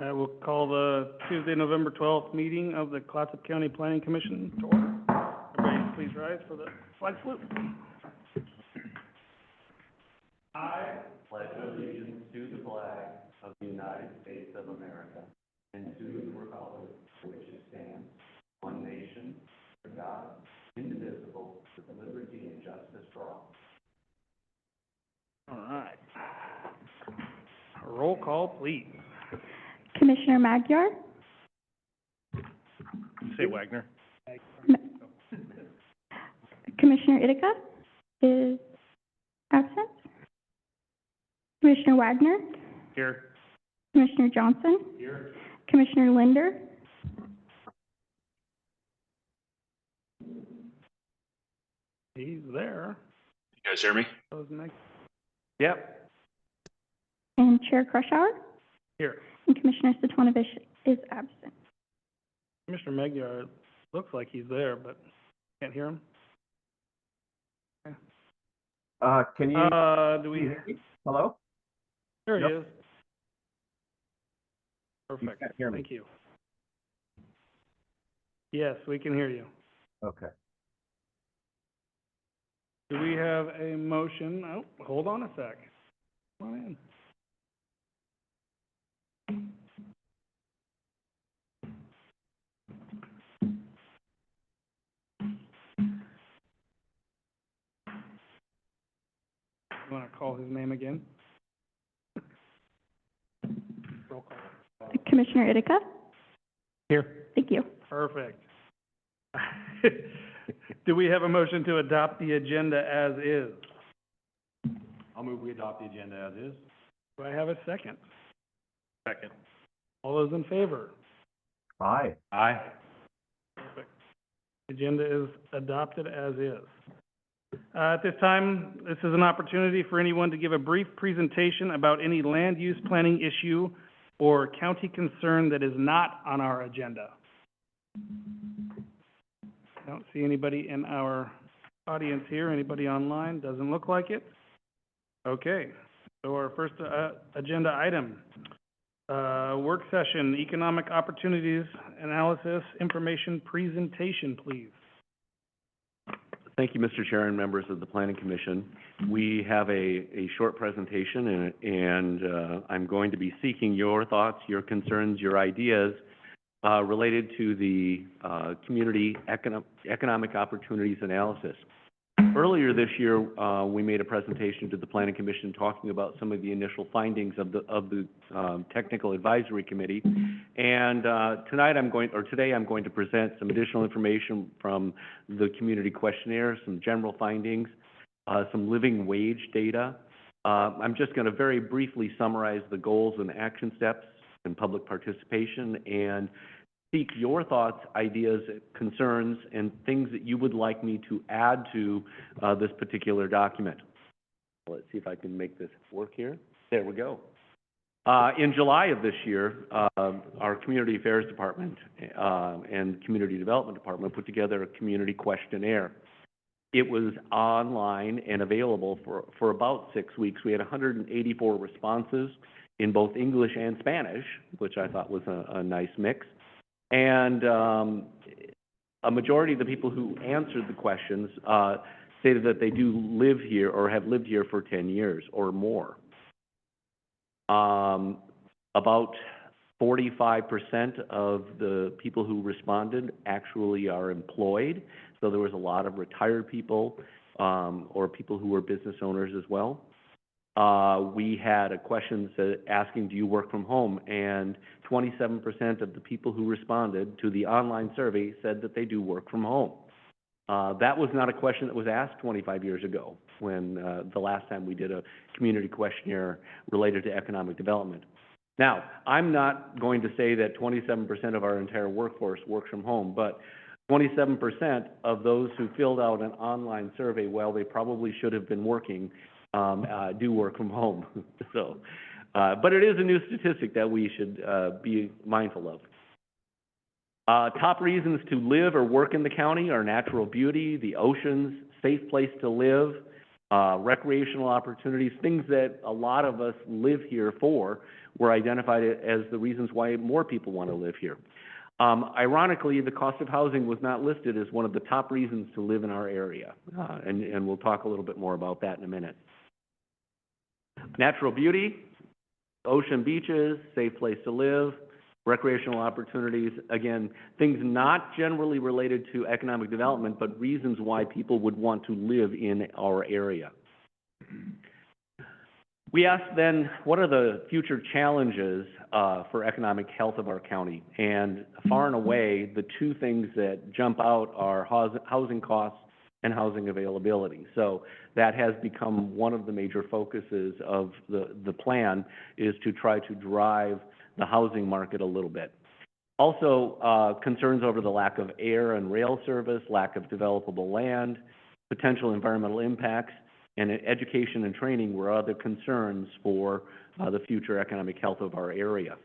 I will call the Tuesday, November 12th meeting of the Clatsop County Planning Commission to order. Everybody please rise for the flag salute. I pledge allegiance to the flag of the United States of America and to the republic for which it stands, one nation, under God, indivisible, with liberty and justice for all. All right. Roll call, please. Commissioner Magyar? Say Wagner. Commissioner Itica is absent. Commissioner Wagner? Here. Commissioner Johnson? Here. Commissioner Linder? He's there. You guys hear me? That was next. Yep. And Chair Crushhour? Here. And Commissioner Stetonovich is absent. Commissioner Magyar looks like he's there, but can't hear him. Can you? Do we? Hello? There he Yep. is. Perfect. can't hear me. Thank you. Yes, we can hear you. Okay. Do we have a motion? Oh, hold on a sec. Come on in. You want to call his name again? Roll call. Commissioner Itica? Here. Thank you. Perfect. Do we have a motion to adopt the agenda as is? I'll move we adopt the agenda as is. Do I have a second? Second. All those in favor? Aye. Aye. Perfect. Agenda is adopted as is. At this time, this is an opportunity for anyone to give a brief presentation about any land use planning issue or county concern that is not on our agenda. I don't see anybody in our audience here. Anybody online? Doesn't look like it. Okay, so our first agenda item, work session, economic opportunities analysis information presentation, please. Thank you, Mr. Chair and members of the Planning Commission. We have a short presentation, and I'm going to be seeking your thoughts, your concerns, your ideas related to the community economic opportunities analysis. Earlier this year, we made a presentation to the Planning Commission talking about some of the initial findings of the Technical Advisory Committee, and today I'm going to present some additional information from the community questionnaire, some general findings, some living wage data. I'm just going to very briefly summarize the goals and action steps and public participation, and seek your thoughts, ideas, concerns, and things that you would like me to add to this particular document. Let's see if I can make this work here. There we go. In July of this year, our Community Affairs Department and Community Development Department put together a community questionnaire. It was online and available for about 6 weeks. We had 184 responses in both English and Spanish, which I thought was a nice mix. And a majority of the people who answered the questions stated that they do live here or have lived here for 10 years or more. About 45% of the people who responded actually are employed, so there was a lot of retired people or people who were business owners as well. We had a question asking, do you work from home? And 27% of the people who responded to the online survey said that they do work from home. That was not a question that was asked 25 years ago when the last time we did a community questionnaire related to economic development. Now, I'm not going to say that 27% of our entire workforce works from home, but 27% of those who filled out an online survey, well, they probably should have been working, do work from home. So, but it is a new statistic that we should be mindful of. Top reasons to live or work in the county are natural beauty, the oceans, safe place to live, recreational opportunities, things that a lot of us live here for, were identified as the reasons why more people want to live here. Ironically, the cost of housing was not listed as one of the top reasons to live in our area, and we'll talk a little bit more about that in a minute. Natural beauty, ocean beaches, safe place to live, recreational opportunities, again, things not generally related to economic development, but reasons why people would want to live in our area. We asked then, what are the future challenges for economic health of our county? And far and away, the two things that jump out are housing costs and housing availability. So that has become one of the major focuses of the plan, is to try to drive the housing market a little bit. Also, concerns over the lack of air and rail service, lack of developable land, potential environmental impacts, and education and training were other concerns for the future economic health of our area.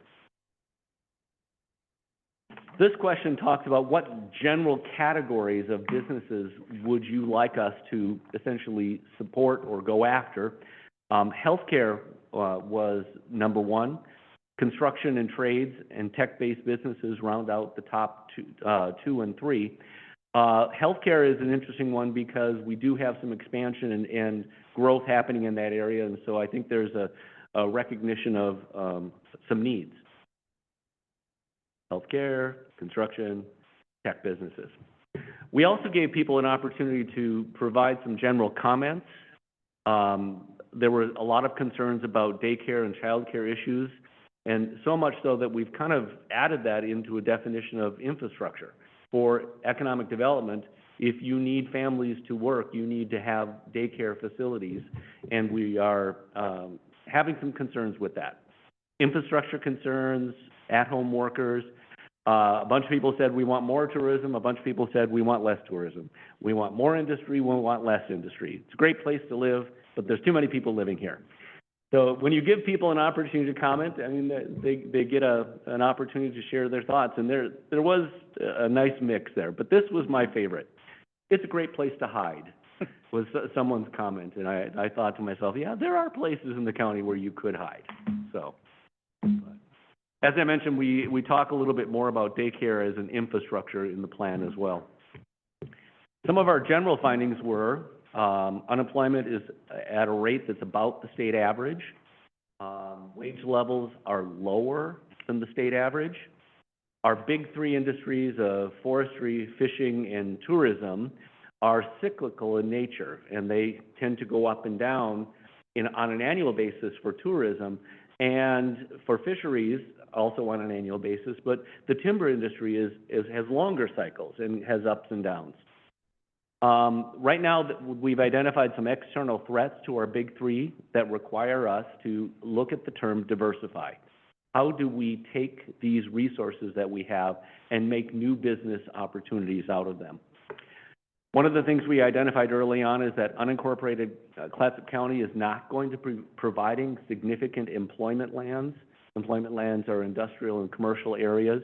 This question talks about what general categories of businesses would you like us to essentially support or go after. Healthcare was number one. Construction and trades and tech-based businesses round out the top two and three. Healthcare is an interesting one because we do have some expansion and growth happening in that area, and so I think there's a recognition of some needs. Healthcare, construction, tech businesses. We also gave people an opportunity to provide some general comments. There were a lot of concerns about daycare and childcare issues, and so much so that we've kind of added that into a definition of infrastructure. For economic development, if you need families to work, you need to have daycare facilities, and we are having some concerns with that. Infrastructure concerns, at-home workers. A bunch of people said we want more tourism. A bunch of people said we want less tourism. We want more industry. We want less industry. It's a great place to live, but there's too many people living here. So when you give people an opportunity to comment, I mean, they get an opportunity to share their thoughts, and there was a nice mix there. But this was my favorite. It's a great place to hide, was someone's comment, and I thought to myself, yeah, there are places in the county where you could hide. So, as I mentioned, we talk a little bit more about daycare as an infrastructure in the plan as well. Some of our general findings were unemployment is at a rate that's about the state average. Wage levels are lower than the state average. Our big three industries of forestry, fishing, and tourism are cyclical in nature, and they tend to go up and down on an annual basis for tourism, and for fisheries, also on an annual basis. But the timber industry has longer cycles and has ups and downs. Right now, we've identified some external threats to our big three that require us to look at the term diversify. How do we take these resources that we have and make new business opportunities out of them? One of the things we identified early on is that unincorporated Clatsop County is not going to be providing significant employment lands. Employment lands are industrial and commercial areas.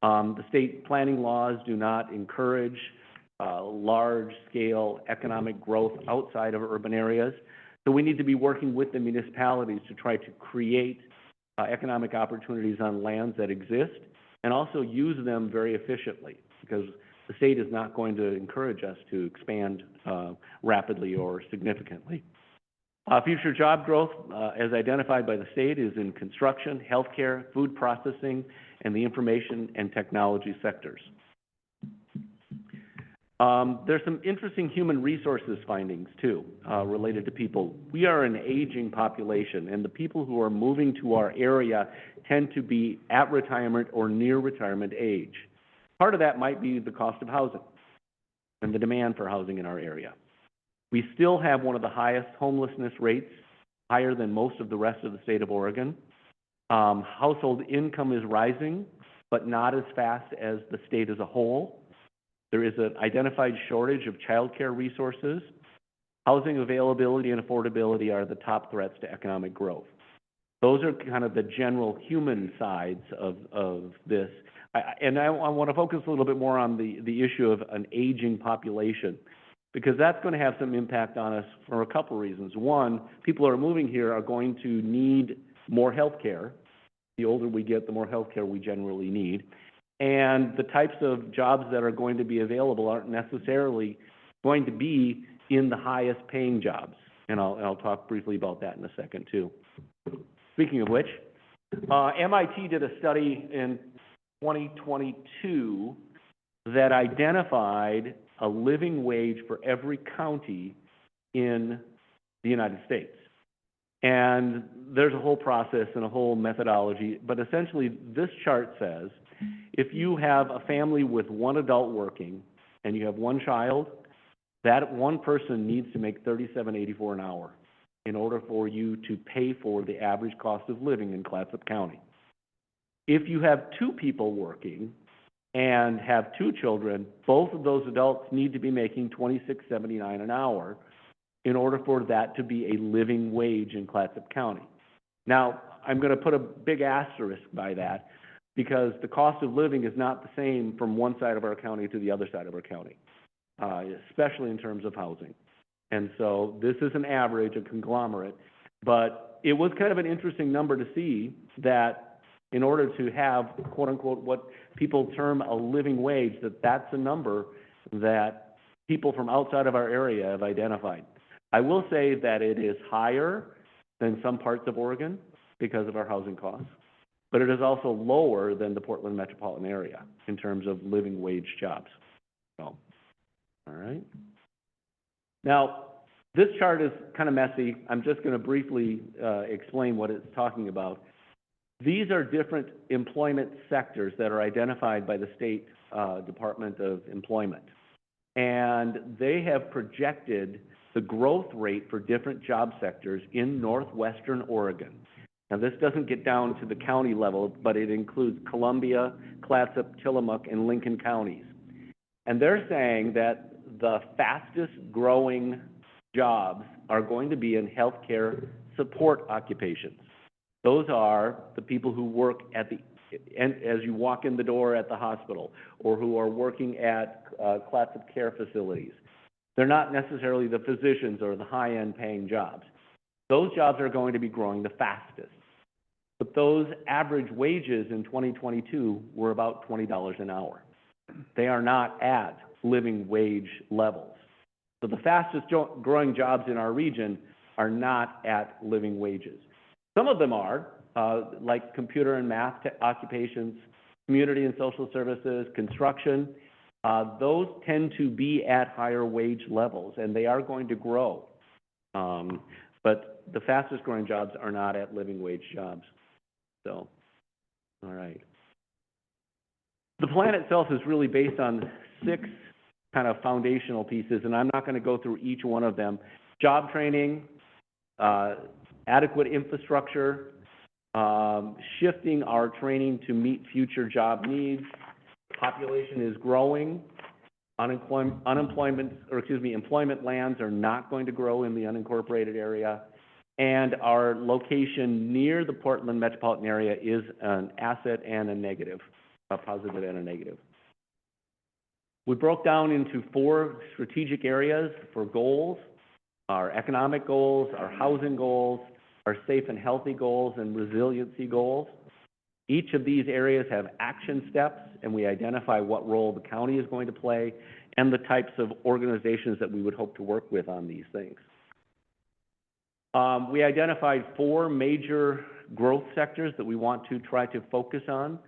The state planning laws do not encourage large-scale economic growth outside of urban areas. So we need to be working with the municipalities to try to create economic opportunities on lands that exist and also use them very efficiently, because the state is not going to encourage us to expand rapidly or significantly. Future job growth, as identified by the state, is in construction, healthcare, food processing, and the information and technology sectors. There's some interesting human resources findings, too, related to people. We are an aging population, and the people who are moving to our area tend to be at retirement or near retirement age. Part of that might be the cost of housing and the demand for housing in our area. We still have one of the highest homelessness rates, higher than most of the rest of the state of Oregon. Household income is rising, but not as fast as the state as a whole. There is an identified shortage of childcare resources. Housing availability and affordability are the top threats to economic growth. Those are kind of the general human sides of this. I want to focus a little bit more on the issue of an aging population. because that's going to have some impact on us for a couple reasons. One, people who are moving here are going to need more health care. The older we get, the more health care we generally need. And the types of jobs that are going to be available aren't necessarily going to be in the highest paying jobs. And I'll talk briefly about that in a second too. Speaking of which, MIT did a study in 2022 that identified a living wage for every county in the United States. And there's a whole process and a whole methodology, but essentially this chart says if you have a family with one adult working and you have one child, that one person needs to make $37.84 an hour in order for you to pay for the average cost of living in Clatsop County. If you have two people working and have two children, both of those adults need to be making $26.79 an hour in order for that to be a living wage in Clatsop County. Now, I'm going to put a big asterisk by that because the cost of living is not the same from one side of our county to the other side of our county, especially in terms of housing. And so this is an average, a conglomerate, but it was kind of an interesting number to see that in order to have, quote unquote, what people term a living wage, that's a number that people from outside of our area have identified. I will say that it is higher than some parts of Oregon because of our housing costs, but it is also lower than the Portland metropolitan area in terms of living wage jobs. So, all right. Now, this chart is kind of messy. I'm just going to briefly explain what it's talking about. These are different employment sectors that are identified by the State Department of Employment. And they have projected the growth rate for different job sectors in northwestern Oregon. Now, this doesn't get down to the county level, but it includes Columbia, Clatsop, Tillamook, and Lincoln counties. And they're saying that the fastest growing jobs are going to be in healthcare support occupations. Those are the people who work at the, as you walk in the door at the hospital, or who are working at Clatsop care facilities. They're not necessarily the physicians or the high-end paying jobs. Those jobs are going to be growing the fastest. But those average wages in 2022 were about $20 an hour. They are not at living wage levels. So the fastest growing jobs in our region are not at living wages. Some of them are, like computer and math occupations, community and social services, construction. Those tend to be at higher wage levels, and they are going to grow. But the fastest growing jobs are not at living wage jobs. So, all right. The plan itself is really based on 6 kind of foundational pieces, and I'm not going to go through each one of them. Job training, adequate infrastructure, shifting our training to meet future job needs. Population is growing. Employment lands are not going to grow in the unincorporated area. And our location near the Portland metropolitan area is an asset and a negative, a positive and a negative. We broke down into 4 strategic areas for goals: our economic goals, our housing goals, our safe and healthy goals, and resiliency goals. Each of these areas have action steps, and we identify what role the county is going to play and the types of organizations that we would hope to work with on these things. We identified 4 major growth sectors that we want to try to focus on.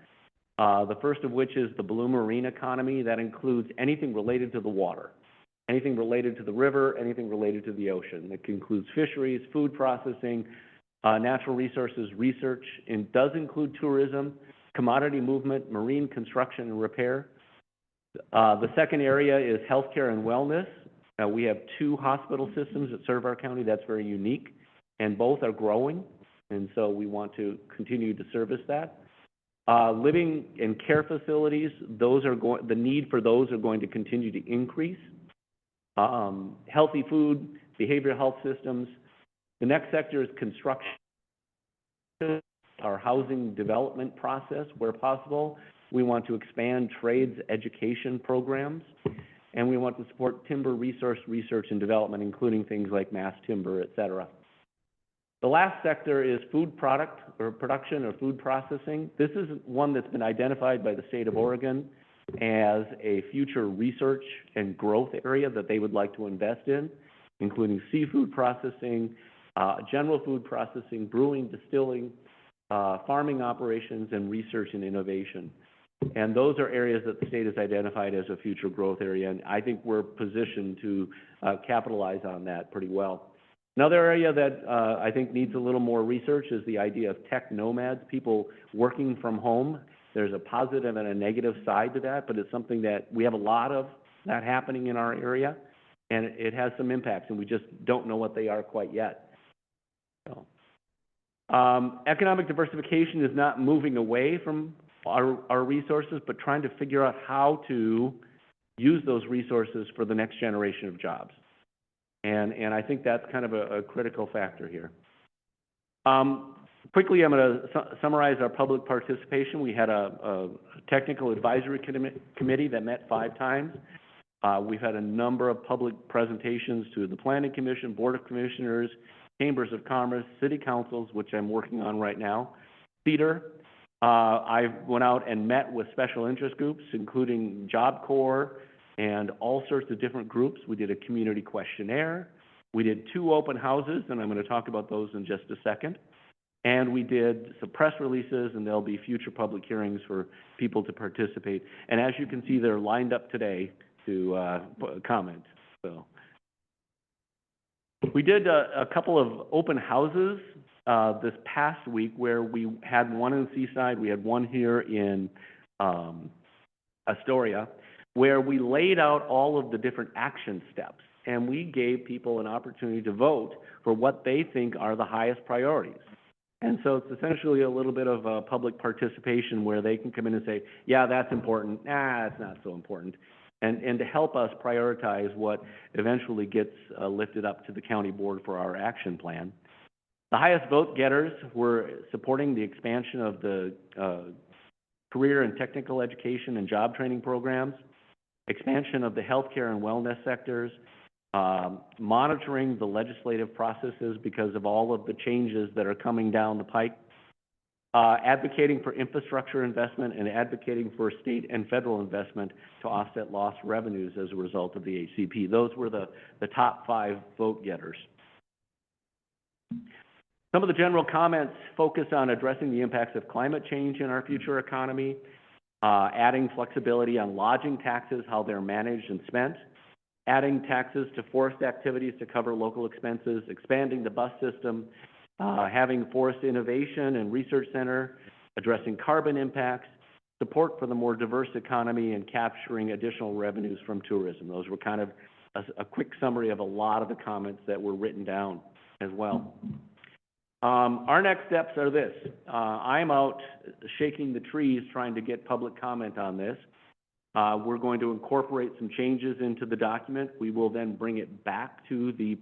The first of which is the blue marine economy. That includes anything related to the water, anything related to the river, anything related to the ocean. It includes fisheries, food processing, natural resources research. It does include tourism, commodity movement, marine construction and repair. The second area is healthcare and wellness. We have 2 hospital systems that serve our county. That's very unique, and both are growing, and so we want to continue to service that. Living and care facilities, the need for those are going to continue to increase. Healthy food, behavioral health systems. The next sector is construction, our housing development process where possible. We want to expand trades education programs. and we want to support timber resource research and development, including things like mass timber, et cetera. The last sector is food product or production or food processing. This is one that's been identified by the state of Oregon as a future research and growth area that they would like to invest in, including seafood processing, general food processing, brewing, distilling, farming operations, and research and innovation. And those are areas that the state has identified as a future growth area, and I think we're positioned to capitalize on that pretty well. Another area that I think needs a little more research is the idea of tech nomads, people working from home. There's a positive and a negative side to that, but it's something that we have a lot of that happening in our area, and it has some impacts, and we just don't know what they are quite yet. So, economic diversification is not moving away from our resources, but trying to figure out how to use those resources for the next generation of jobs. And I think that's kind of a critical factor here. Quickly, I'm going to summarize our public participation. We had a technical advisory committee that met 5 times. We've had a number of public presentations to the Planning Commission, Board of Commissioners, Chambers of Commerce, City Councils, which I'm working on right now, CEDAR. I went out and met with special interest groups, including Job Corps and all sorts of different groups. We did a community questionnaire. We did 2 open houses, and I'm going to talk about those in just a second. And we did some press releases, and there'll be future public hearings for people to participate. And as you can see, they're lined up today to comment. So we did a couple of open houses this past week, where we had one in Seaside, we had one here in Astoria, where we laid out all of the different action steps, and we gave people an opportunity to vote for what they think are the highest priorities. And so it's essentially a little bit of public participation where they can come in and say, yeah, that's important, it's not so important, and to help us prioritize what eventually gets lifted up to the county board for our action plan. The highest vote getters were supporting the expansion of the career and technical education and job training programs, expansion of the healthcare and wellness sectors, monitoring the legislative processes because of all of the changes that are coming down the pike, advocating for infrastructure investment, and advocating for state and federal investment to offset lost revenues as a result of the HCP. Those were the top 5 vote getters. Some of the general comments focus on addressing the impacts of climate change in our future economy, adding flexibility on lodging taxes, how they're managed and spent, adding taxes to forest activities to cover local expenses, expanding the bus system, having forest innovation and research center, addressing carbon impacts, support for the more diverse economy, and capturing additional revenues from tourism. Those were kind of a quick summary of a lot of the comments that were written down as well. Our next steps are this. I'm out shaking the trees trying to get public comment on this. We're going to incorporate some changes into the document. We will then bring it back to the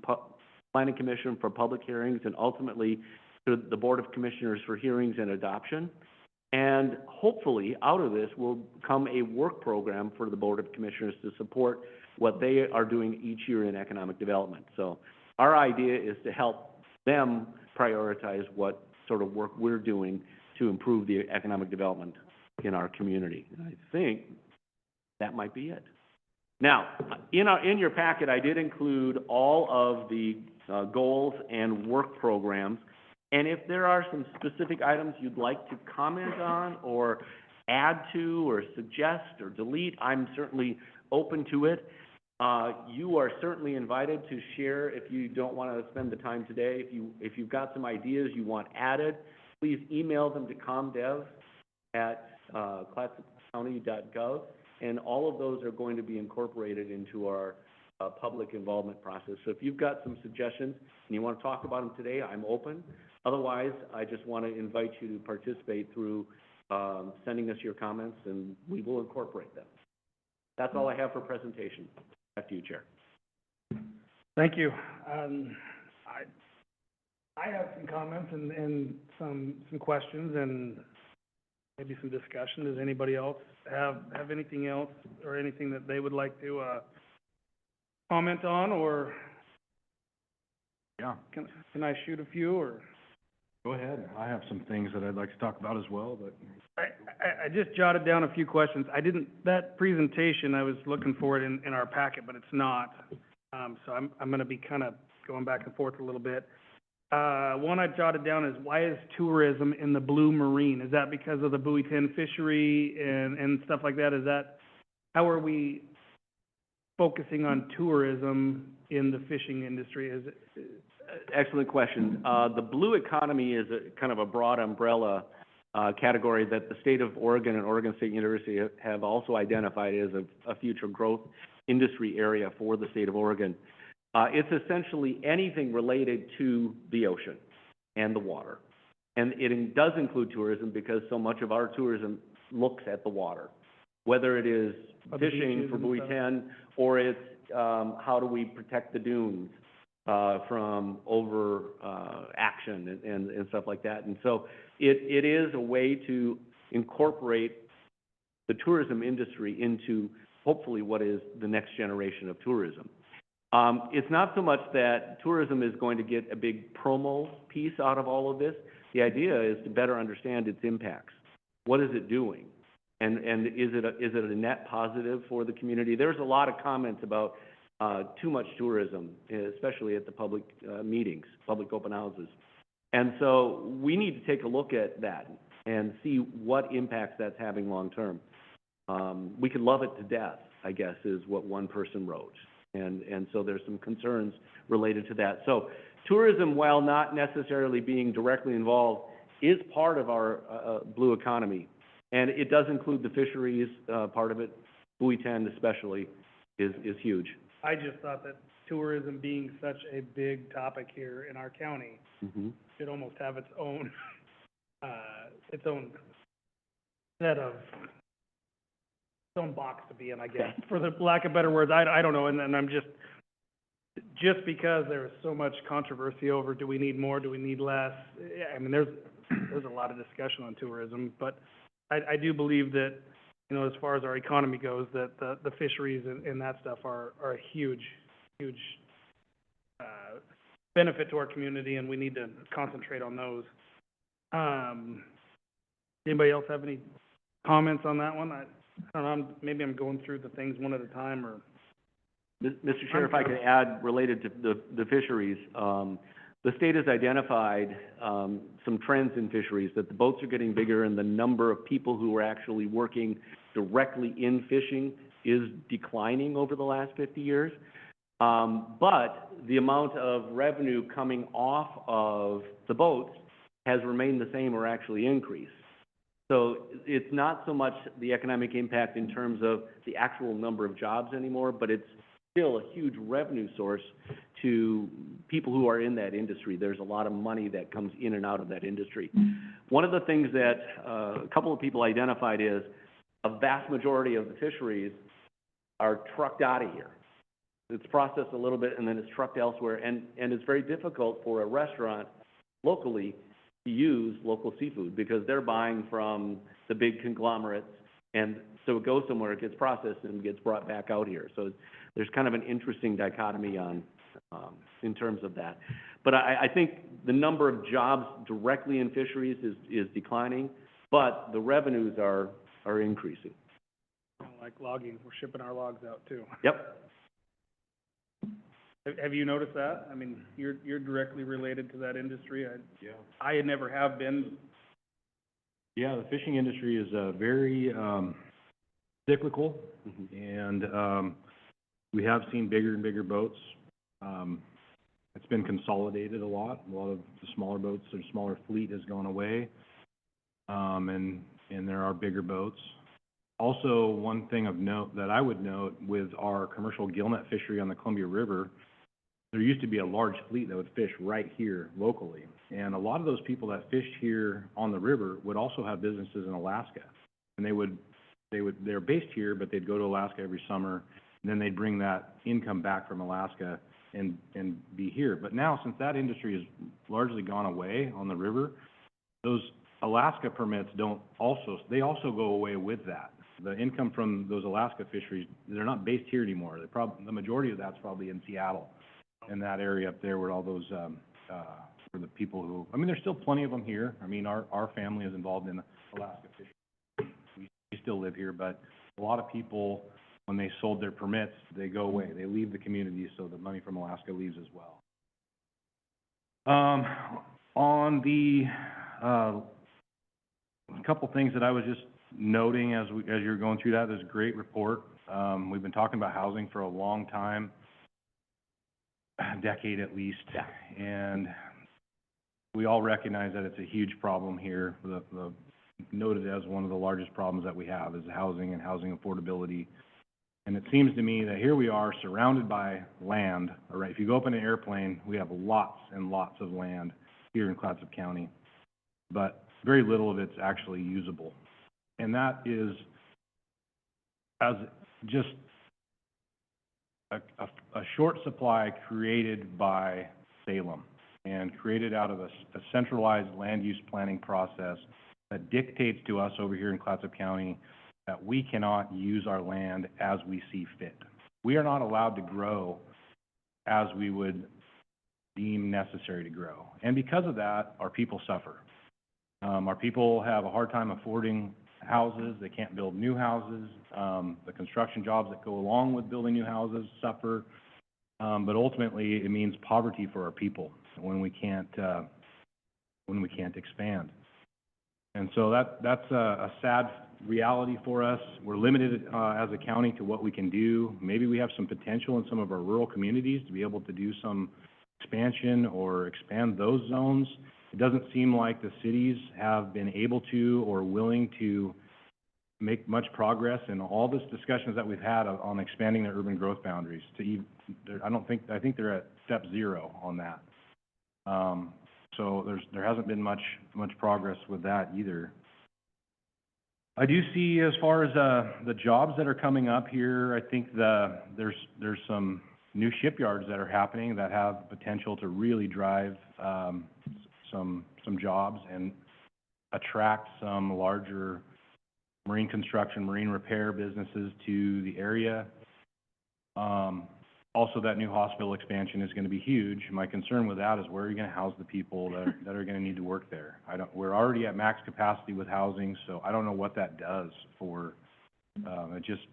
Planning Commission for public hearings and ultimately to the Board of Commissioners for hearings and adoption. And hopefully out of this will come a work program for the Board of Commissioners to support what they are doing each year in economic development. So our idea is to help them prioritize what sort of work we're doing to improve the economic development in our community. And I think that might be it. Now, in your packet, I did include all of the goals and work programs. And if there are some specific items you'd like to comment on or add to or suggest or delete, I'm certainly open to it. You are certainly invited to share if you don't want to spend the time today. If you've got some ideas you want added, please email them to comdev@clatsopcounty.gov, and all of those are going to be incorporated into our public involvement process. So if you've got some suggestions and you want to talk about them today, I'm open. Otherwise, I just want to invite you to participate through sending us your comments, and we will incorporate them. That's all I have for presentation. Back to you, Chair. Thank you. I have some comments and some questions and maybe some discussion. Does anybody else have anything else or anything that they would like to comment on, or Yeah, can I shoot a few, or? go ahead. I have some things that I'd like to talk about as well, but. I just jotted down a few questions. That presentation, I was looking for it in our packet, but it's not. So I'm gonna be kind of going back and forth a little bit. One I jotted down is, why is tourism in the blue marine? Is that because of the Buoy 10 fishery and stuff like that? How are we focusing on tourism in the fishing industry? Is it, Excellent question. The blue economy is a kind of a broad umbrella category that the state of Oregon and Oregon State University have also identified as a future growth industry area for the state of Oregon. It's essentially anything related to the ocean and the water. And it does include tourism because so much of our tourism looks at the water, whether it is Of the fishing beaches for and Buoy stuff. 10, or it's how do we protect the dunes from over action and stuff like that. And so it is a way to incorporate the tourism industry into hopefully what is the next generation of tourism. It's not so much that tourism is going to get a big promo piece out of all of this. The idea is to better understand its impacts. What is it doing? And is it a net positive for the community? There's a lot of comments about too much tourism, especially at the public meetings, public open houses. And so we need to take a look at that and see what impacts that's having long term. We could love it to death, I guess, is what one person wrote. And so there's some concerns related to that. So tourism, while not necessarily being directly involved, is part of our blue economy. And it does include the fisheries part of it. Buoy 10 especially is huge. I just thought that tourism being such a big topic here in our county Mm-hmm. should almost have its own set of, its own box to be in, I guess, for the lack of better words. I don't know, and I'm just because there is so much controversy over, do we need more, do we need less? I mean, there's a lot of discussion on tourism, but I do believe that, you know, as far as our economy goes, that the fisheries and that stuff are a huge benefit to our community, and we need to concentrate on those. Anybody else have any comments on that one? I don't know, maybe I'm going through the things one at a time, or... Mr. Chair, if I could add related to the fisheries, the state has identified some trends in fisheries, that the boats are getting bigger and the number of people who are actually working directly in fishing is declining over the last 50 years. But the amount of revenue coming off of the boats has remained the same or actually increased. So it's not so much the economic impact in terms of the actual number of jobs anymore, but it's still a huge revenue source to people who are in that industry. There's a lot of money that comes in and out of that industry. One of the things that a couple of people identified is a vast majority of the fisheries are trucked out of here. It's processed a little bit and then it's trucked elsewhere, and it's very difficult for a restaurant locally to use local seafood because they're buying from the big conglomerates, and so it goes somewhere, it gets processed and gets brought back out here. So there's kind of an interesting dichotomy on in terms of that. But I think the number of jobs directly in fisheries is declining, but the revenues are increasing. Like logging, we're shipping our logs out too. Yep. Have you noticed that? I mean, you're directly related to that industry. Yeah. I had never have been. Yeah, the fishing industry is very cyclical, Mhm. and we have seen bigger and bigger boats. It's been consolidated a lot. A lot of the smaller boats, the smaller fleet has gone away, and there are bigger boats. Also, one thing of note that I would note with our commercial gillnet fishery on the Columbia River, there used to be a large fleet that would fish right here locally. And a lot of those people that fished here on the river would also have businesses in Alaska. And they're based here, but they'd go to Alaska every summer, and then they'd bring that income back from Alaska and be here. But now, since that industry has largely gone away on the river, those Alaska permits also go away with that. the income from those Alaska fisheries, they're not based here anymore. The majority of that's probably in Seattle, in that area up there where all those, for the people who, I mean, there's still plenty of them here. I mean, our family is involved in Alaska fishing. We still live here, but a lot of people, when they sold their permits, they go away. They leave the community, so the money from Alaska leaves as well. On the, a couple things that I was just noting as you're going through that, there's a great report. We've been talking about housing for a long time, a decade at least. Yeah. And we all recognize that it's a huge problem here. Noted as one of the largest problems that we have is housing and housing affordability. And it seems to me that here we are surrounded by land, all right? If you go up in an airplane, we have lots and lots of land here in Clatsop County, but very little of it's actually usable. And that is as just a short supply created by Salem and created out of a centralized land use planning process that dictates to us over here in Clatsop County that we cannot use our land as we see fit. We are not allowed to grow as we would deem necessary to grow. And because of that, our people suffer. Our people have a hard time affording houses. They can't build new houses. The construction jobs that go along with building new houses suffer. But ultimately, it means poverty for our people when we can't expand. And so that's a sad reality for us. We're limited as a county to what we can do. Maybe we have some potential in some of our rural communities to be able to do some expansion or expand those zones. It doesn't seem like the cities have been able to or willing to make much progress in all this discussions that we've had on expanding their urban growth boundaries to I think they're at step 0 on that. So there hasn't been much progress with that either. I do see, as far as the jobs that are coming up here, I think there's some new shipyards that are happening that have potential to really drive some jobs and attract some larger marine construction, marine repair businesses to the area. Also, that new hospital expansion is going to be huge. My concern with that is where are you going to house the people that are going to need to work there? We're already at max capacity with housing, so I don't know what that does for, it just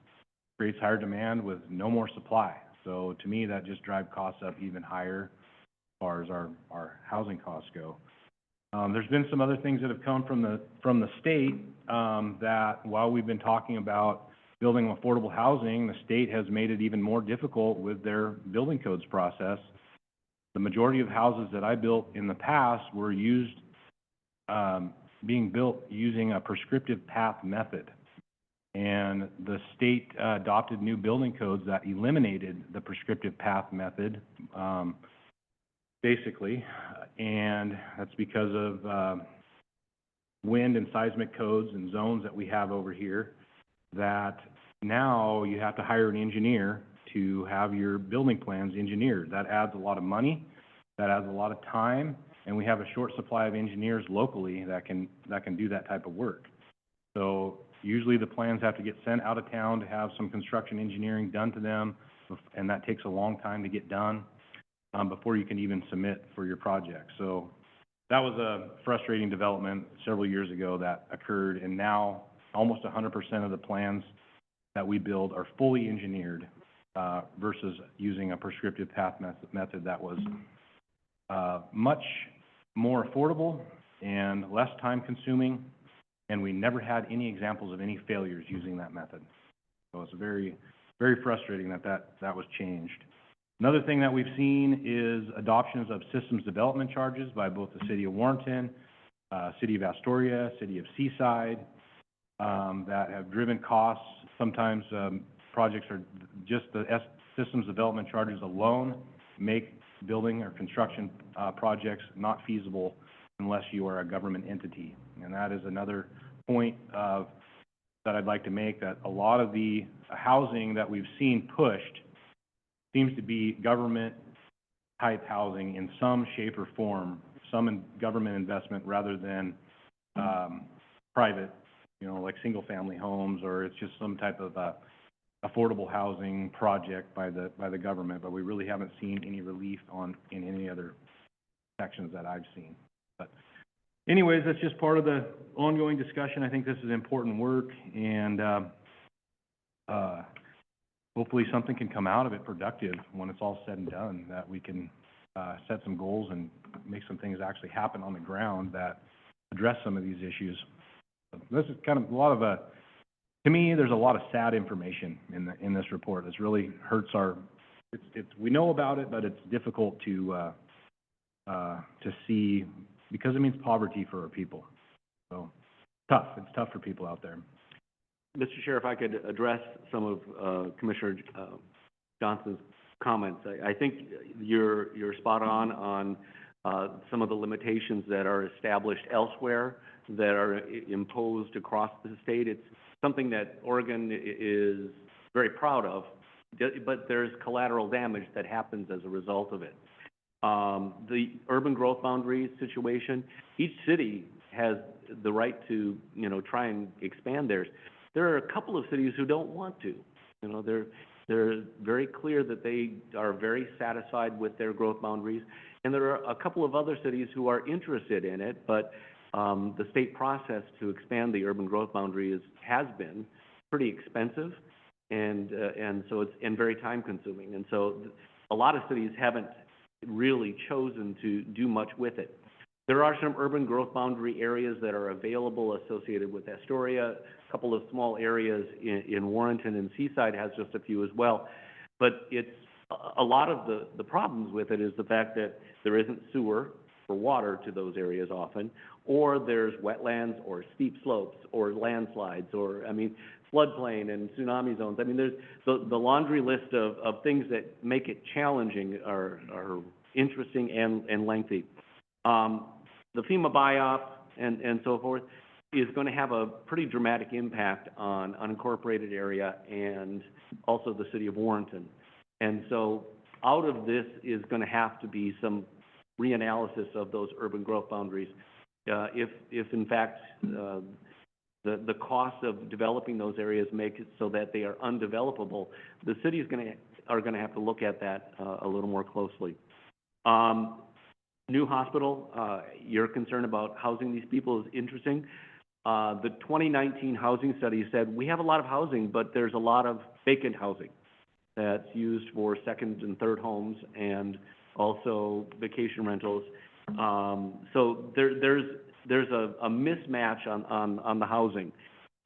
creates higher demand with no more supply. So to me, that just drives costs up even higher as far as our housing costs go. There's been some other things that have come from the state, that while we've been talking about building affordable housing, the state has made it even more difficult with their building codes process. The majority of houses that I built in the past were being built using a prescriptive path method. And the state adopted new building codes that eliminated the prescriptive path method, basically. And that's because of wind and seismic codes and zones that we have over here, that now you have to hire an engineer to have your building plans engineered. That adds a lot of money, that adds a lot of time, and we have a short supply of engineers locally that can do that type of work. So usually the plans have to get sent out of town to have some construction engineering done to them, and that takes a long time to get done before you can even submit for your project. So that was a frustrating development several years ago that occurred, and now almost 100% of the plans that we build are fully engineered versus using a prescriptive path method that was much more affordable and less time consuming, and we never had any examples of any failures using that method. So it's very, very frustrating that was changed. Another thing that we've seen is adoptions of systems development charges by both the City of Warrenton, City of Astoria, City of Seaside, that have driven costs. Sometimes projects are just the systems development charges alone make building or construction projects not feasible unless you are a government entity. And that is another point that I'd like to make, that a lot of the housing that we've seen pushed seems to be government type housing in some shape or form, some in government investment rather than private you know, like single-family homes, or it's just some type of, affordable housing project by the government, but we really haven't seen any relief in any other sections that I've seen. But anyways, that's just part of the ongoing discussion. I think this is important work, and, hopefully something can come out of it productive when it's all said and done, that we can, set some goals and make some things actually happen on the ground that address some of these issues. So this is kind of a lot of to me, there's a lot of sad information in this report. This really hurts we know about it, but it's difficult to see, because it means poverty for our people. So, it's tough for people out there. Mr. Chair, if I could address some of Commissioner Johnson's comments. I think you're spot on some of the limitations that are established elsewhere that are imposed across the state. It's something that Oregon is very proud of, but there's collateral damage that happens as a result of it. The urban growth boundary situation, each city has the right to, you know, try and expand theirs. There are a couple of cities who don't want to. You know, they're very clear that they are very satisfied with their growth boundaries, and there are a couple of other cities who are interested in it, but the state process to expand the urban growth boundary has been pretty expensive, and so it's very time consuming, and so a lot of cities haven't really chosen to do much with it. There are some urban growth boundary areas that are available associated with Astoria. A couple of small areas in Warrenton, and Seaside has just a few as well. But it's a lot of the problems with it is the fact that there isn't sewer for water to those areas often, or there's wetlands or steep slopes or landslides or, I mean, floodplain and tsunami zones. I mean, there's the laundry list of things that make it challenging are interesting and lengthy. The FEMA buy-off and so forth is going to have a pretty dramatic impact on unincorporated area and also the city of Warrenton. And so out of this is going to have to be some reanalysis of those urban growth boundaries. If in fact the cost of developing those areas make it so that they are undevelopable, the city is are going to have to look at that a little more closely. New hospital, your concern about housing these people is interesting. The 2019 housing study said we have a lot of housing, but there's a lot of vacant housing that's used for second and third homes and also vacation rentals. So there's a mismatch on the housing,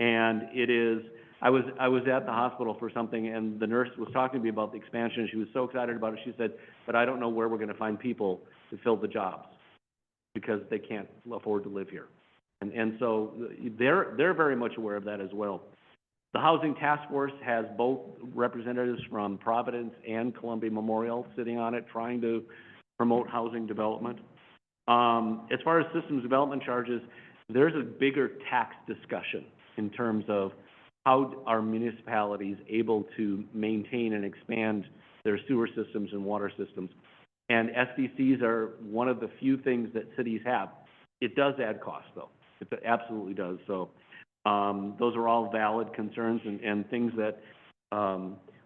and it is. I was at the hospital for something, and the nurse was talking to me about the expansion. She was so excited about it. She said, "But I don't know where we're going to find people to fill the jobs because they can't afford to live here." And so they're very much aware of that as well. The Housing Task Force has both representatives from Providence and Columbia Memorial sitting on it, trying to promote housing development. As far as systems development charges, there's a bigger tax discussion in terms of how are municipalities able to maintain and expand their sewer systems and water systems. And SDCs are one of the few things that cities have. It does add cost, though. It absolutely does. So those are all valid concerns and things that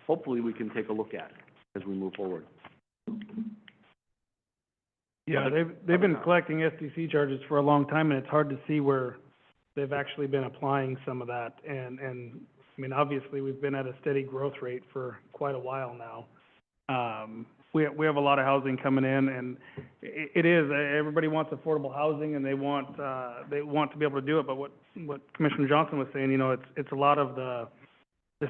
hopefully we can take a look at as we move forward. Yeah, they've been collecting SDC charges for a long time, and it's hard to see where they've actually been applying some of that. And I mean, obviously, we've been at a steady growth rate for quite a while now. We have a lot of housing coming in, and it is, everybody wants affordable housing, and they want to be able to do it. But what Commissioner Johnson was saying, you know, it's a lot of the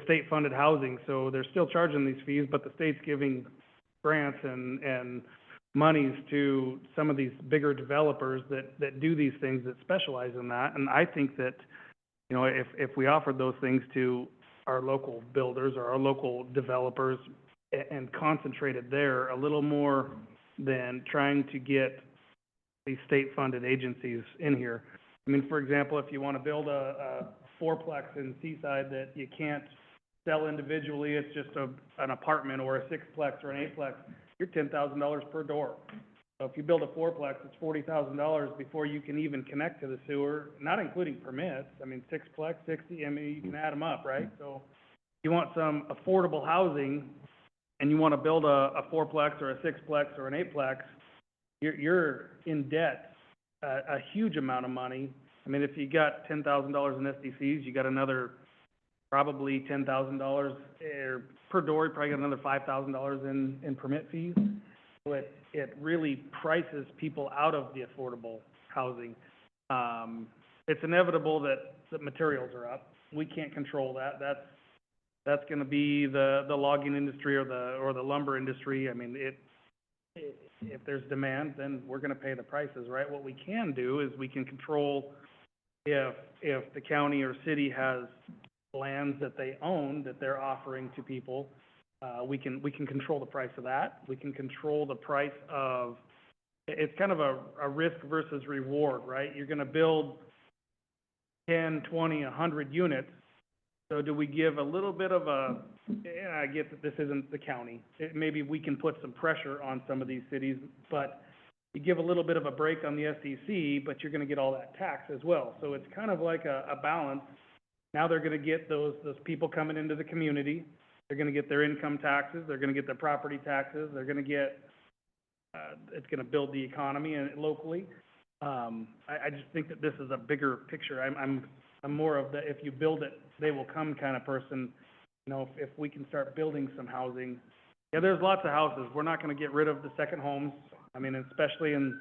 state-funded housing, so they're still charging these fees, but the state's giving grants and monies to some of these bigger developers that do these things, that specialize in that. And I think that, you know, if we offered those things to our local builders or our local developers and concentrated there a little more than trying to get these state-funded agencies in here. I mean, for example, if you want to build a fourplex in Seaside that you can't sell individually, it's just an apartment, or a sixplex or an eightplex, you're $10,000 per door. So if you build a fourplex, it's $40,000 before you can even connect to the sewer, not including permits. I mean, sixplex, 60, I mean, you can add them up, right? So you want some affordable housing, and you want to build a fourplex or a sixplex or an eightplex, you're in debt, a huge amount of money. I mean, if you got $10,000 in SDCs, you got another probably $10,000 per door, you probably got another $5,000 in permit fees. So it really prices people out of the affordable housing. It's inevitable that the materials are up. We can't control that. That's gonna be the logging industry or the lumber industry. I mean, if there's demand, then we're gonna pay the prices, right? What we can do is we can control if the county or city has lands that they own, that they're offering to people, we can control the price of that. We can control the price of, it's kind of a risk versus reward, right? You're gonna build 10, 20, 100 units. So do we give a little bit of I get that this isn't the county. Maybe we can put some pressure on some of these cities, but you give a little bit of a break on the SDC, but you're gonna get all that tax as well. So it's kind of like a balance. Now they're gonna get those people coming into the community. They're gonna get their income taxes. They're gonna get their property taxes. They're gonna get, it's gonna build the economy locally. I just think that this is a bigger picture. I'm more of the, if you build it, they will come kind of person. You know, if we can start building some housing. Yeah, there's lots of houses. We're not gonna get rid of the second homes. I mean, especially in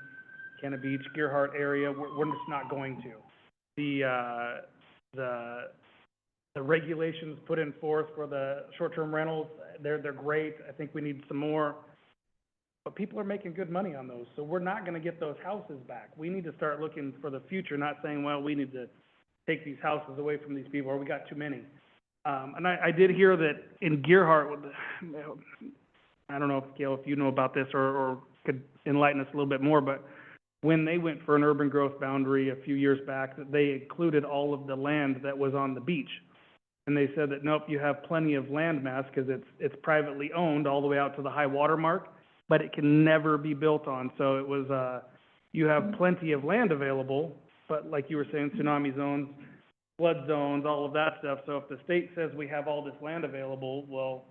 Cannon Beach, Gearhart area, we're just not going to. The regulations put in force for the short-term rentals, they're great. I think we need some more. But people are making good money on those, so we're not gonna get those houses back. We need to start looking for the future, not saying, well, we need to take these houses away from these people, or we got too many. And I did hear that in Gearhart, I don't know, Gail, if you know about this or could enlighten us a little bit more, but when they went for an urban growth boundary a few years back, that they included all of the land that was on the beach. And they said that, nope, you have plenty of land mass because it's privately owned all the way out to the high water mark, but it can never be built on. So it was, you have plenty of land available, but like you were saying, tsunami zones, flood zones, all of that stuff. So if the state says we have all this land available, well,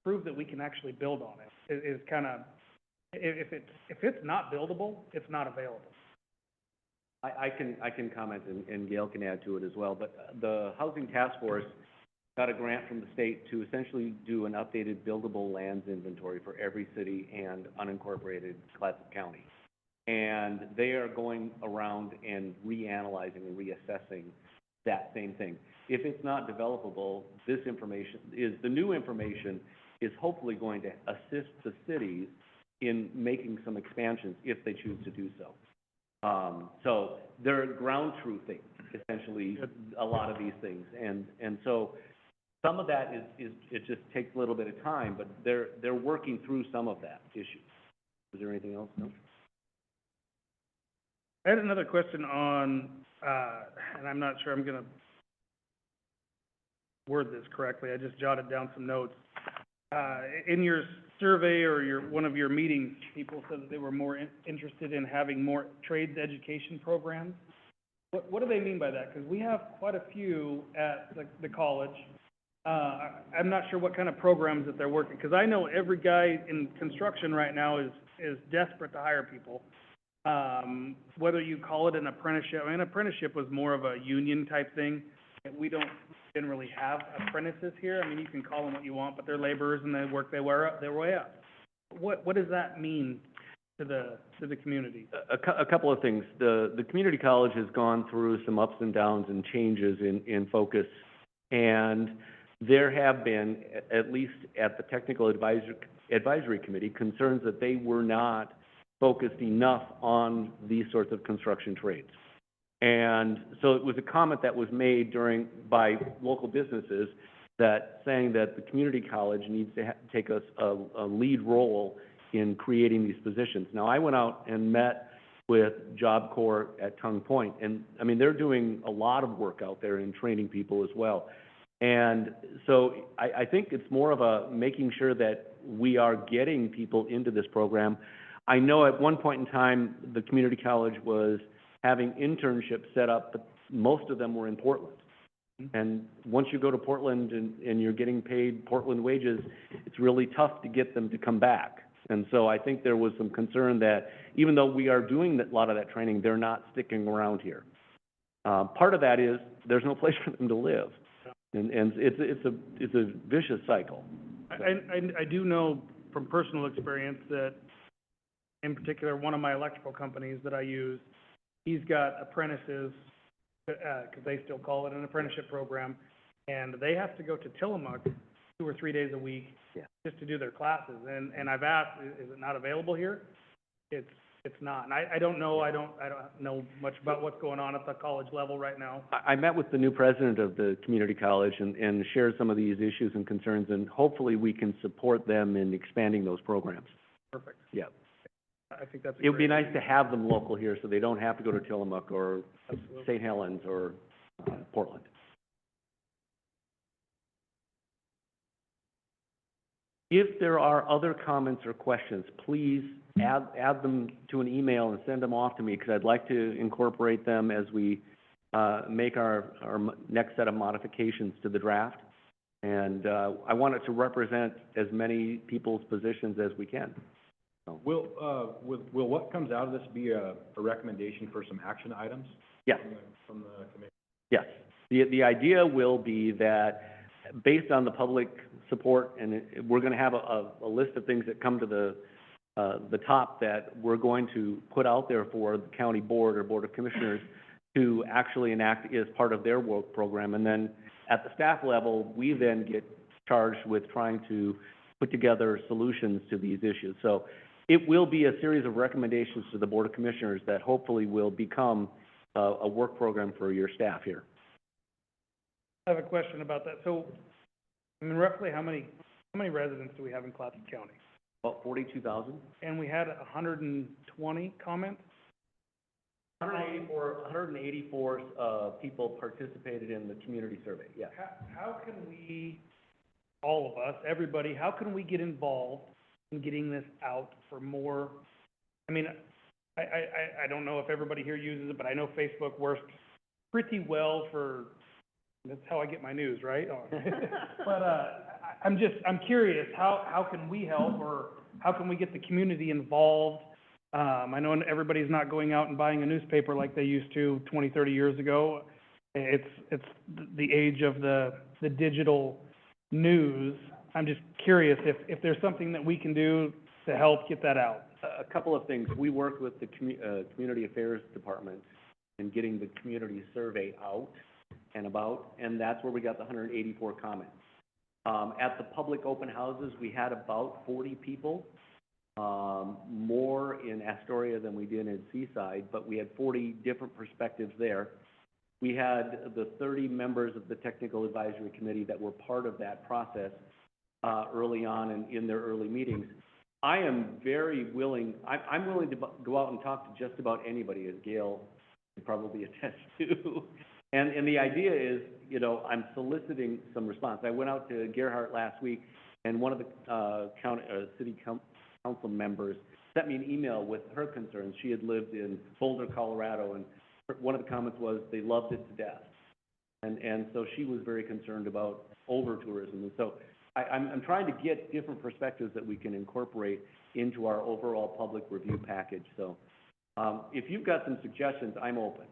prove that we can actually build on it. It is kind of, if it's not buildable, it's not available. I can comment, and Gail can add to it as well, but the Housing Task Force got a grant from the state to essentially do an updated buildable lands inventory for every city and unincorporated Clatsop County. And they are going around and reanalyzing and reassessing that same thing. If it's not developable, this information the new information is hopefully going to assist the cities in making some expansions if they choose to do so. So they're ground truthing, essentially, a lot of these things. And so some of that is it just takes a little bit of time, but they're working through some of that issue. Is there anything else? No? I had another question on, and I'm not sure I'm gonna word this correctly. I just jotted down some notes. In your survey or one of your meetings, people said that they were more interested in having more trades education programs. What do they mean by that? Because we have quite a few at the college. I'm not sure what kind of programs that they're working, because I know every guy in construction right now is desperate to hire people. Whether you call it an apprenticeship, I mean, apprenticeship was more of a union type thing. We don't generally have apprentices here. I mean, you can call them what you want, but they're laborers and they work their way up. What does that mean to the community? A couple of things. The community college has gone through some ups and downs and changes in focus, and there have been, at least at the technical advisory committee, concerns that they were not focused enough on these sorts of construction trades. And so it was a comment that was made by local businesses that saying that the community college needs to take a lead role in creating these positions. Now, I went out and met with Job Corps at Tongue Point, and I mean, they're doing a lot of work out there in training people as well. And so I think it's more of a making sure that we are getting people into this program. I know at one point in time, the community college was having internships set up, but most of them were in Portland. And once you go to Portland and you're getting paid Portland wages, it's really tough to get them to come back. And so I think there was some concern that even though we are doing a lot of that training, they're not sticking around here. Part of that is there's no place for them to live. And it's a vicious cycle. I do know from personal experience that, in particular, one of my electrical companies that I use, he's got apprentices, because they still call it an apprenticeship program, and they have to go to Tillamook 2 or 3 days a week just to do their classes. And I've asked, is it not available here? It's not. And I don't know know much about what's going on at the college level right now. I met with the new president of the community college and shared some of these issues and concerns, and hopefully we can support them in expanding those programs. Perfect. Yeah. I think that's a It would be great- nice to have them local here so they don't have to go to Tillamook or Absolutely. St. Helens or Portland. If there are other comments or questions, please add them to an email and send them off to me, because I'd like to incorporate them as we make our next set of modifications to the draft. And I want it to represent as many people's positions as we can. So, Will what comes out of this be a recommendation for some action items yes. from the committee? Yes. The idea will be that, based on the public support, and we're going to have a list of things that come to the top that we're going to put out there for the county board or board of commissioners to actually enact as part of their work program. And then at the staff level, we then get charged with trying to put together solutions to these issues. So it will be a series of recommendations to the board of commissioners that hopefully will become a work program for your staff here. I have a question about that. So, I mean, roughly how many residents do we have in Clatsop County? About 42,000? And we had 120 comments? 184 people participated in the community survey, yes. How can we, all of us, everybody, how can we get involved in getting this out for more? I mean, I don't know if everybody here uses it, but I know Facebook works pretty well for, that's how I get my news, right? But, I'm curious, how can we help, or how can we get the community involved? I know everybody's not going out and buying a newspaper like they used to 20, 30 years ago. It's the age of the digital news. I'm just curious if there's something that we can do to help get that out. A couple of things. We worked with the Community Affairs Department in getting the community survey out and about, and that's where we got the 184 comments. At the public open houses, we had about 40 people, more in Astoria than we did in Seaside, but we had 40 different perspectives there. We had the 30 members of the Technical Advisory Committee that were part of that process early on in their early meetings. I am very willing, I'm willing to go out and talk to just about anybody, as Gail can probably attest to. And the idea is, you know, I'm soliciting some response. I went out to Gerhart last week, and one of the city council members sent me an email with her concerns. She had lived in Boulder, Colorado, and one of the comments was they loved it to death. And so she was very concerned about over-tourism. And so I'm trying to get different perspectives that we can incorporate into our overall public review package. So if you've got some suggestions, I'm open.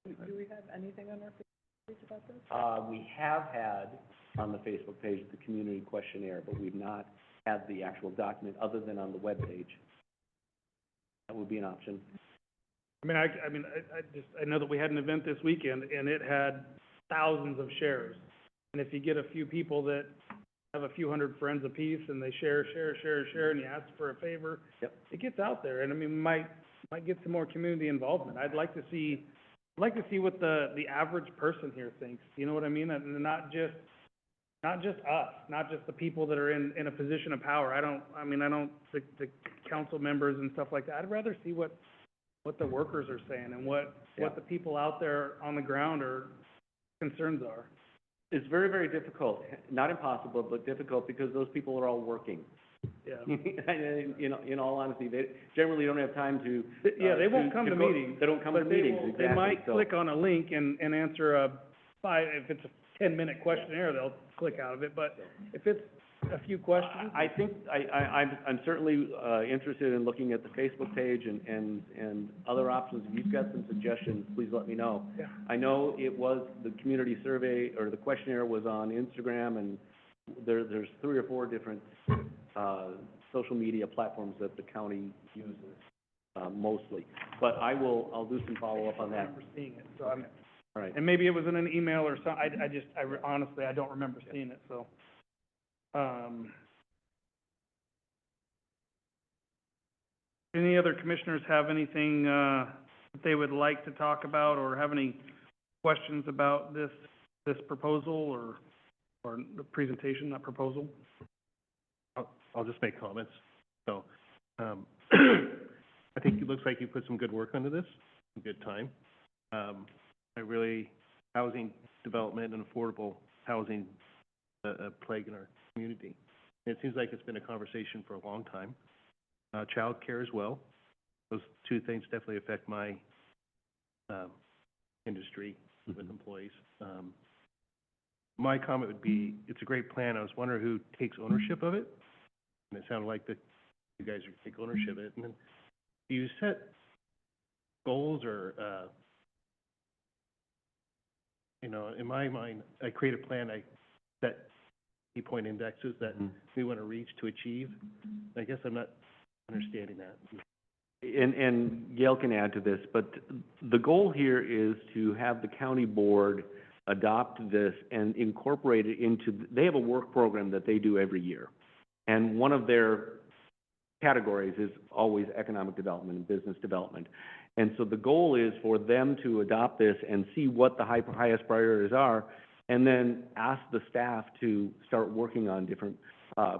Do we have anything on our Facebook page about this? We have had on the Facebook page the community questionnaire, but we've not had the actual document other than on the web page. That would be an option. I mean, I know that we had an event this weekend, and it had thousands of shares. And if you get a few people that have a few hundred friends apiece, and they share, and you ask for a favor, Yep. it gets out there. And I mean, we might get some more community involvement. I'd like to see what the average person here thinks. You know what I mean? And not just us, not just the people that are in a position of power. The council members and stuff like that. I'd rather see what the workers are saying and what the people out there on the ground are concerns are. It's very, very difficult, not impossible, but difficult, because those people are all working. Yeah. In all honesty, they generally don't have time to, Yeah, they won't come to go- meetings. They don't come to But they meetings, will, exactly, they might so- click on a link and answer if it's a 10-minute questionnaire, they'll click out of it, but if it's a few questions. I think, I'm certainly, interested in looking at the Facebook page and other options. If you've got some suggestions, please let me know. Yeah. I know it was, the community survey, or the questionnaire was on Instagram, and there's 3 or 4 different, social media platforms that the county uses, mostly. But I'll do some follow-up on I that. remember seeing it, so I'm, All right. and maybe it was in an email or some, honestly, I don't remember seeing it, so. Any other commissioners have anything, that they would like to talk about, or have any questions about this proposal, or the presentation, that proposal? I'll just make comments. So, I think it looks like you put some good work into this, some good time. Housing development and affordable housing, a plague in our community. And it seems like it's been a conversation for a long time. Childcare as well. Those 2 things definitely affect my, industry with employees. My comment would be, it's a great plan. I was wondering who takes ownership of it. And it sounded like that you guys would take ownership of it. And then, do you set goals or, in my mind, I create a plan, I set key point indexes that we want to reach to achieve. I guess I'm not understanding that. And Gail can add to this, but the goal here is to have the county board adopt this and incorporate it into, they have a work program that they do every year. And one of their categories is always economic development and business development. And so the goal is for them to adopt this and see what the highest priorities are, and then ask the staff to start working on different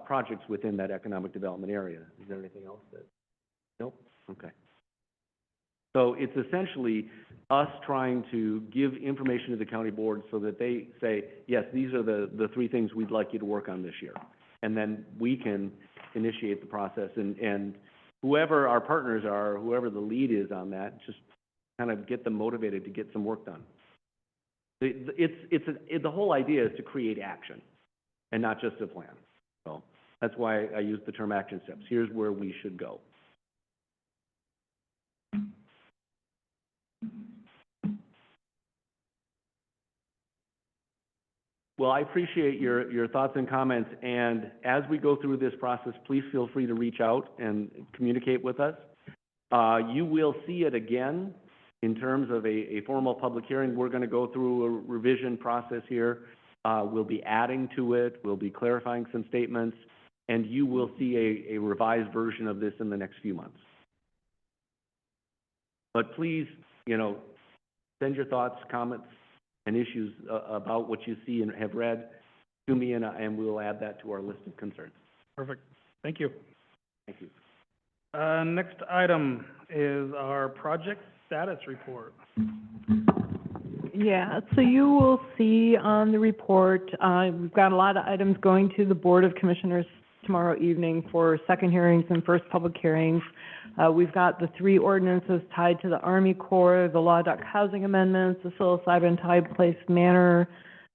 projects within that economic development area. Is there anything else that? Nope? Okay. So it's essentially us trying to give information to the county board so that they say, yes, these are the 3 things we'd like you to work on this year. And then we can initiate the process, and whoever our partners are, whoever the lead is on that, just kind of get them motivated to get some work done. The whole idea is to create action and not just a plan. So that's why I use the term action steps. Here's where we should go. Well, I appreciate your thoughts and comments, and as we go through this process, please feel free to reach out and communicate with us. You will see it again in terms of a formal public hearing. We're going to go through a revision process here. We'll be adding to it, we'll be clarifying some statements, and you will see a revised version of this in the next few months. But please, send your thoughts, comments, and issues about what you see and have read to me, and we'll add that to our list of concerns. Perfect. Thank you. Thank you. Next item is our project status report. Yeah, so you will see on the report, we've got a lot of items going to the Board of Commissioners tomorrow evening for second hearings and first public hearings. We've got the 3 ordinances tied to the Army Corps, the Law Duck housing amendments, the psilocybin Tide Place Manor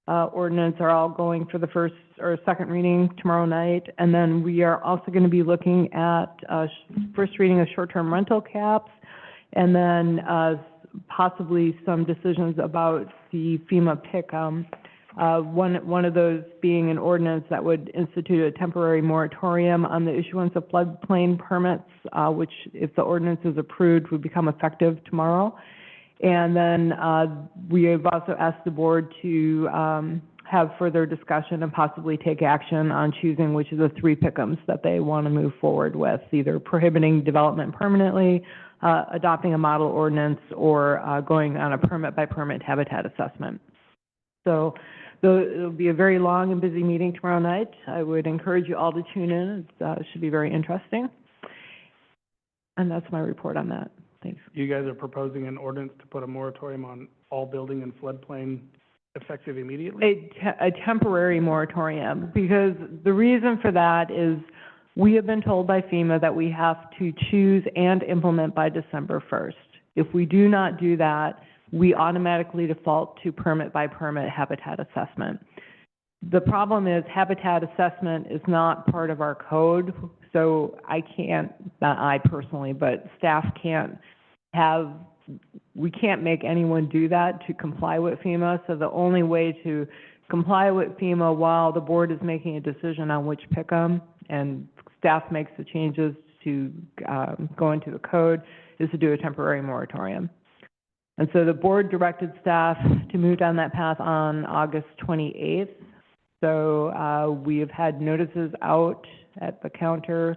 ordinance are all going for the first or second reading tomorrow night. And then we are also going to be looking at first reading of short-term rental caps, and then possibly some decisions about the FEMA PICM. One of those being an ordinance that would institute a temporary moratorium on the issuance of floodplain permits, which, if the ordinance is approved, would become effective tomorrow. And then we have also asked the board to have further discussion and possibly take action on choosing which of the 3 PICMs that they want to move forward with, either prohibiting development permanently, adopting a model ordinance, or going on a permit-by-permit habitat assessment. So it'll be a very long and busy meeting tomorrow night. I would encourage you all to tune in. It should be very interesting. And that's my report on that. Thanks. You guys are proposing an ordinance to put a moratorium on all building in floodplain effective immediately? A temporary moratorium, because the reason for that is We have been told by FEMA that we have to choose and implement by December 1st. If we do not do that, we automatically default to permit by permit habitat assessment. The problem is habitat assessment is not part of our code, so I can't, not I personally, but staff can't have, we can't make anyone do that to comply with FEMA. So the only way to comply with FEMA while the board is making a decision on which pick'em and staff makes the changes to go into the code is to do a temporary moratorium. And so the board directed staff to move down that path on August 28th. So we have had notices out at the counter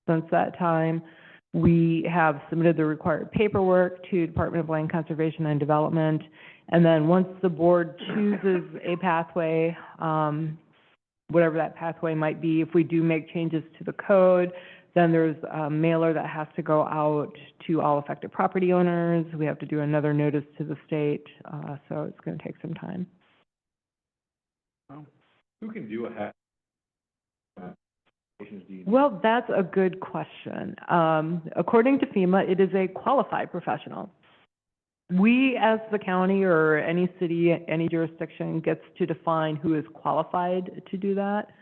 since that time. We have submitted the required paperwork to Department of Land Conservation and Development. And then once the board chooses a pathway, whatever that pathway might be, if we do make changes to the code, then there's a mailer that has to go out to all affected property owners. We have to do another notice to the state, so it's going to take some time. Who can do a Well, that's a good question. According to FEMA, it is a qualified professional. We, as the county or any city, any jurisdiction, gets to define who is qualified to do that.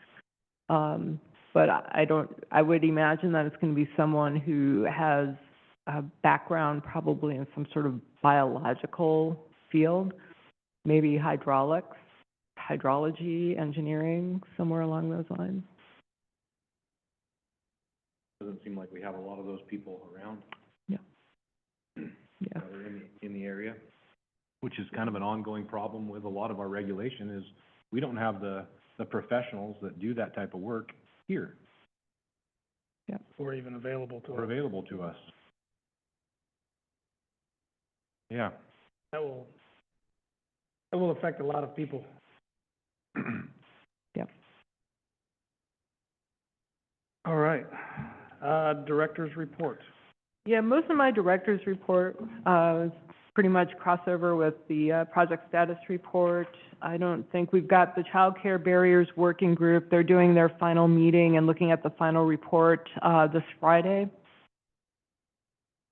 But I would imagine that it's going to be someone who has a background probably in some sort of biological field, maybe hydraulics, hydrology, engineering, somewhere along those lines. Doesn't seem like we have a lot of those people around. Yeah. Yeah. That are in the area, which is kind of an ongoing problem with a lot of our regulation is we don't have the professionals that do that type of work here Yeah. Or even available to or us. available to us. Yeah. That will affect a lot of people. Yep. All right. Director's report. Yeah, most of my director's report is pretty much crossover with the project status report. I don't think we've got the child care barriers working group. They're doing their final meeting and looking at the final report this Friday.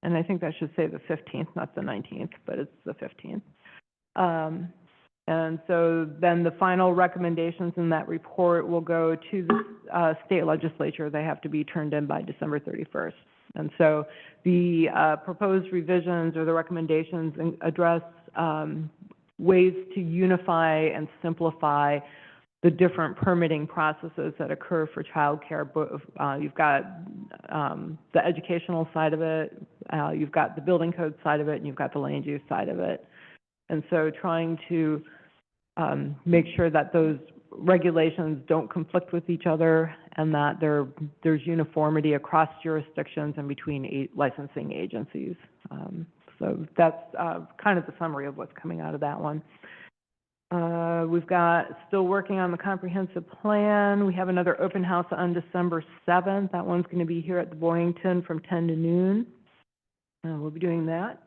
And I think that should say the 15th, not the 19th, but it's the 15th. And so then the final recommendations in that report will go to the state legislature. They have to be turned in by December 31st. And so the proposed revisions or the recommendations address ways to unify and simplify the different permitting processes that occur for childcare. You've got the educational side of it, you've got the building code side of it, and you've got the land use side of it. And so trying to make sure that those regulations don't conflict with each other and that there's uniformity across jurisdictions and between licensing agencies. So that's kind of the summary of what's coming out of that one. We've got still working on the comprehensive plan. We have another open house on December 7th. That one's going to be here at the Boyington from 10 to noon. We'll be doing that.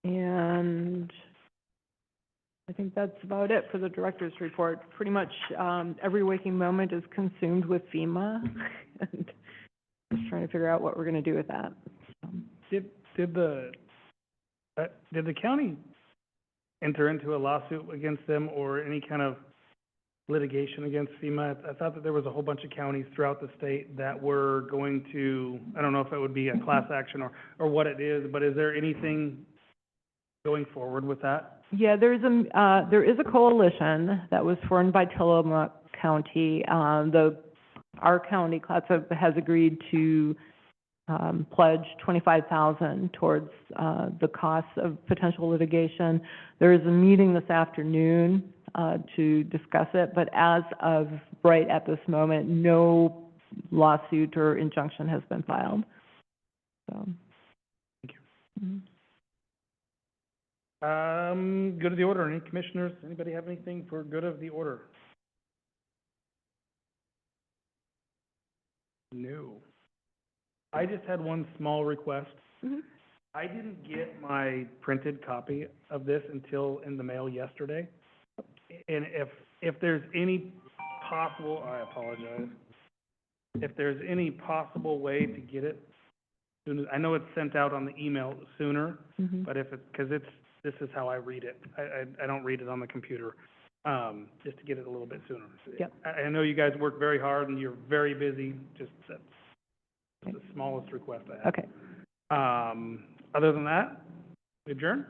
And I think that's about it for the director's report. Pretty much every waking moment is consumed with FEMA, and just trying to figure out what we're going to do with that. Did the county enter into a lawsuit against them or any kind of litigation against FEMA? I thought that there was a whole bunch of counties throughout the state that were going to, I don't know if it would be a class action or what it is, but is there anything going forward with that? Yeah, there is a coalition that was formed by Tillamook County. Our county, Clatsop, has agreed to pledge $25,000 towards the costs of potential litigation. There is a meeting this afternoon to discuss it, but as of right at this moment, no lawsuit or injunction has been filed. So. Thank you. Mm-hmm. Good of the order. Any commissioners, anybody have anything for good of the order? No. I just had one small request. Mm-hmm. I didn't get my printed copy of this until in the mail yesterday. And if there's any possible, I apologize. if there's any possible way to get it soon as, I know it's sent out on the email sooner, Mhm. but if it's, because this is how I read it. I don't read it on the computer, just to get it a little bit sooner. Yep. I know you guys work very hard and you're very busy, just that's the smallest request I have. Okay. Other than that, we adjourn?